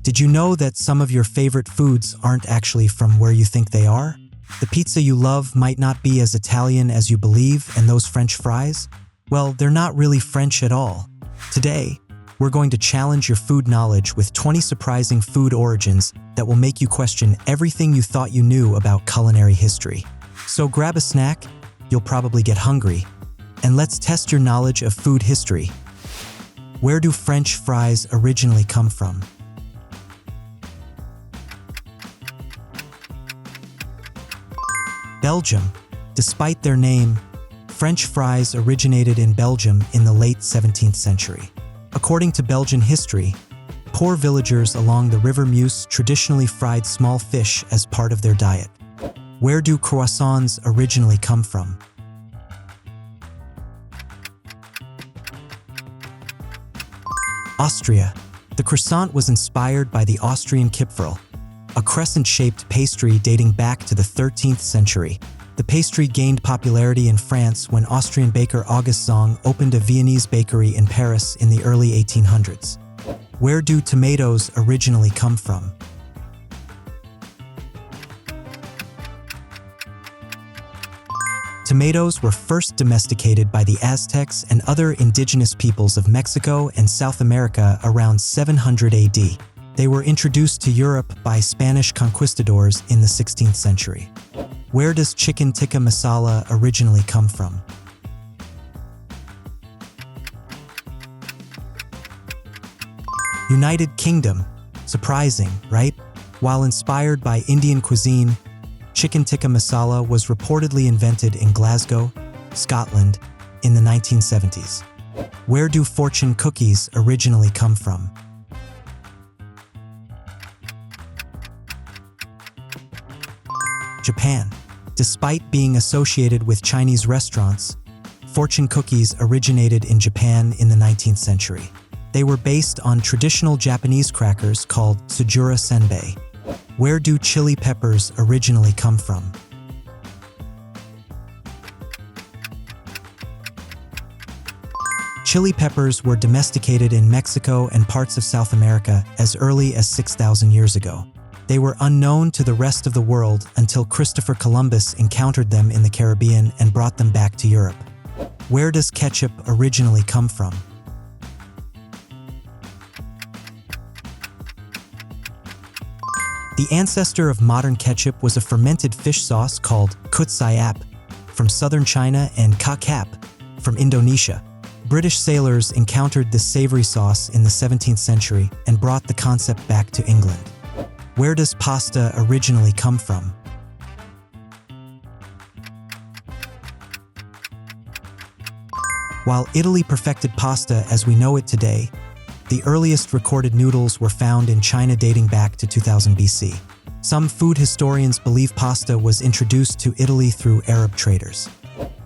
Did you know that some of your favorite foods aren't actually from where you think they are? The pizza you love might not be as Italian as you believe, and those French fries? Well, they're not really French at all. Today, we're going to challenge your food knowledge with 20 surprising food origins that will make you question everything you thought you knew about culinary history. So grab a snack, you'll probably get hungry, and let's test your knowledge of food history. Where do French fries originally come from? Belgium. Despite their name, French fries originated in Belgium in the late 17th century. According to Belgian history, poor villagers along the River Meuse traditionally fried small fish as part of their diet. Where do croissants originally come from? Austria. The croissant was inspired by the Austrian Kipferl, a crescent-shaped pastry dating back to the 13th century. The pastry gained popularity in France when Austrian baker August Zong opened a Viennese bakery in Paris in the early 1800s. Where do tomatoes originally come from? Tomatoes were first domesticated by the Aztecs and other indigenous peoples of Mexico and South America around 700 AD. They were introduced to Europe by Spanish conquistadors in the 16th century. Where does chicken tikka masala originally come from? United Kingdom. Surprising, right? While inspired by Indian cuisine, chicken tikka masala was reportedly invented in Glasgow, Scotland, in the 1970s. Where do fortune cookies originally come from? Japan. Despite being associated with Chinese restaurants, fortune cookies originated in Japan in the 19th century. They were based on traditional Japanese crackers called Tsujura Senbei. Where do chili peppers originally come from? Chili peppers were domesticated in Mexico and parts of South America as early as 6,000 years ago. They were unknown to the rest of the world until Christopher Columbus encountered them in the Caribbean and brought them back to Europe. Where does ketchup originally come from? The ancestor of modern ketchup was a fermented fish sauce called kutsayap from southern China and kakap from Indonesia. British sailors encountered this savory sauce in the 17th century and brought the concept back to England. Where does pasta originally come from? While Italy perfected pasta as we know it today, the earliest recorded noodles were found in China dating back to 2000 BC. Some food historians believe pasta was introduced to Italy through Arab traders.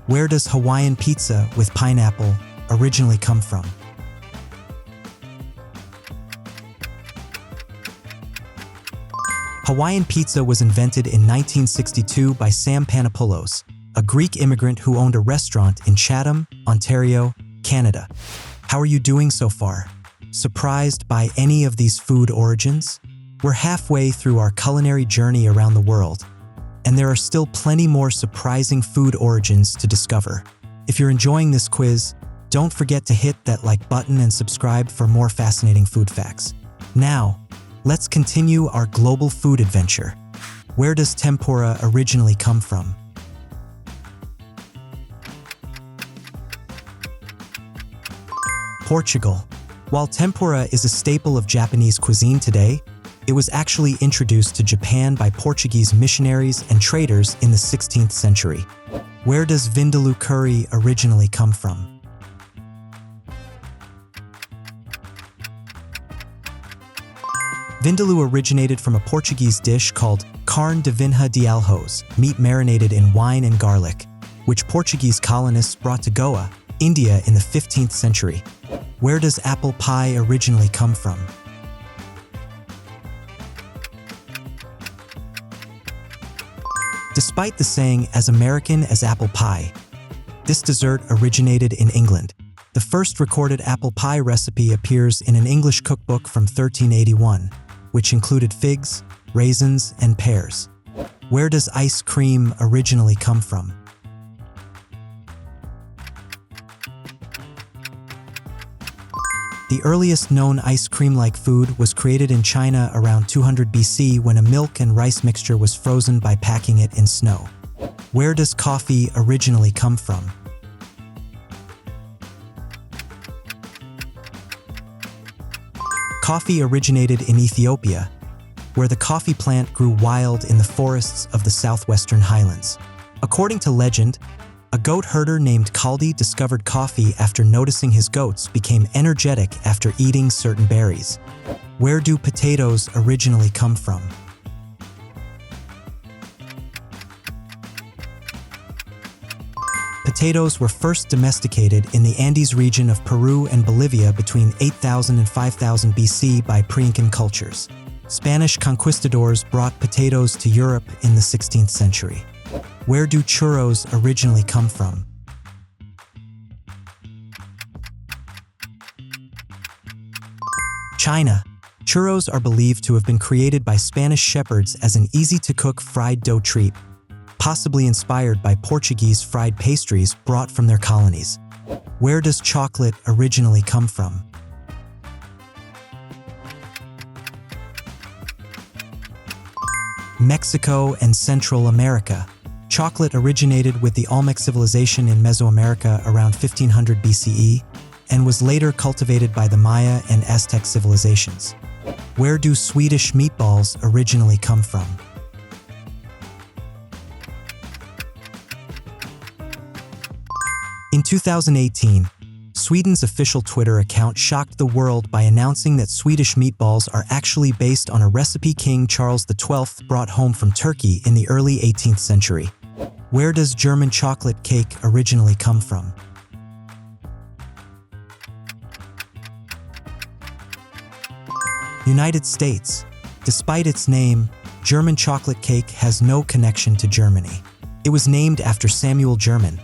Where does Hawaiian pizza with pineapple originally come from? Hawaiian pizza was invented in 1962 by Sam Panopoulos, a Greek immigrant who owned a restaurant in Chatham, Ontario, Canada. How are you doing so far? Surprised by any of these food origins? We're halfway through our culinary journey around the world, and there are still plenty more surprising food origins to discover. If you're enjoying this quiz, don't forget to hit that like button and subscribe for more fascinating food facts. Now, let's continue our global food adventure. Where does tempura originally come from? Portugal. While tempura is a staple of Japanese cuisine today, it was actually introduced to Japan by Portuguese missionaries and traders in the 16th century. Where does vindaloo curry originally come from? Vindaloo originated from a Portuguese dish called carne de vinha de alhos, meat marinated in wine and garlic, which Portuguese colonists brought to Goa, India in the 15th century. Where does apple pie originally come from? Despite the saying as American as apple pie, this dessert originated in England. The first recorded apple pie recipe appears in an English cookbook from 1381. which included figs, raisins, and pears. Where does ice cream originally come from? The earliest known ice cream-like food was created in China around 200 BC when a milk and rice mixture was frozen by packing it in snow. Where does coffee originally come from? Coffee originated in Ethiopia, where the coffee plant grew wild in the forests of the southwestern highlands. According to legend, a goat herder named Kaldi discovered coffee after noticing his goats became energetic after eating certain berries. Where do potatoes originally come from? Potatoes were first domesticated in the Andes region of Peru and Bolivia between 8000 and 5000 BC by pre-Incan cultures. Spanish conquistadors brought potatoes to Europe in the 16th century. Where do churros originally come from? China. Churros are believed to have been created by Spanish shepherds as an easy-to-cook fried dough treat, possibly inspired by Portuguese fried pastries brought from their colonies. Where does chocolate originally come from? Mexico and Central America. Chocolate originated with the Olmec civilization in Mesoamerica around 1500 BCE and was later cultivated by the Maya and Aztec civilizations. Where do Swedish meatballs originally come from? In 2018, Sweden's official Twitter account shocked the world by announcing that Swedish meatballs are actually based on a recipe King Charles XII brought home from Turkey in the early 18th century. Where does German chocolate cake originally come from? United States. Despite its name, German chocolate cake has no connection to Germany. It was named after Samuel German,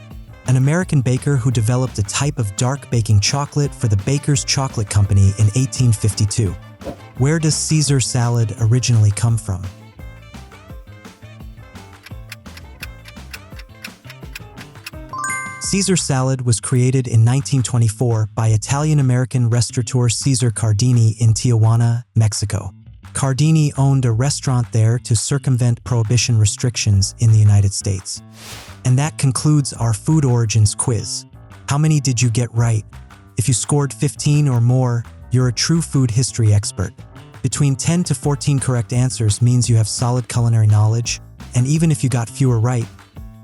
an American baker who developed a type of dark baking chocolate for the Baker's Chocolate Company in 1852. Where does Caesar salad originally come from? Caesar salad was created in 1924 by Italian-American restaurateur Cesar Cardini in Tijuana, Mexico. Cardini owned a restaurant there to circumvent prohibition restrictions in the United States. And that concludes our food origins quiz. How many did you get right? If you scored 15 or more, you're a true food history expert. Between 10 to 14 correct answers means you have solid culinary knowledge, and even if you got fewer right,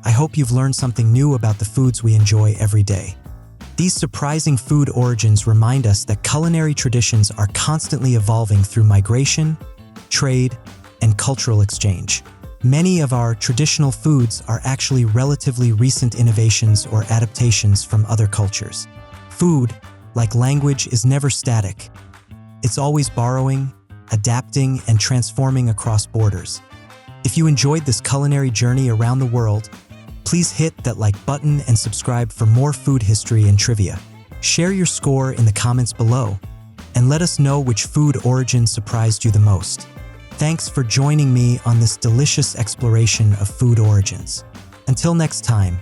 I hope you've learned something new about the foods we enjoy every day. These surprising food origins remind us that culinary traditions are constantly evolving through migration, trade, and cultural exchange. Many of our traditional foods are actually relatively recent innovations or adaptations from other cultures. Food, like language, is never static. It's always borrowing, adapting, and transforming across borders. If you enjoyed this culinary journey around the world, please hit that like button and subscribe for more food history and trivia. Share your score in the comments below, and let us know which food origin surprised you the most. Thanks for joining me on this delicious exploration of food origins. Until next time,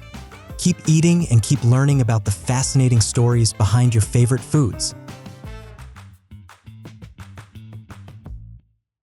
keep eating and keep learning about the fascinating stories behind your favorite foods.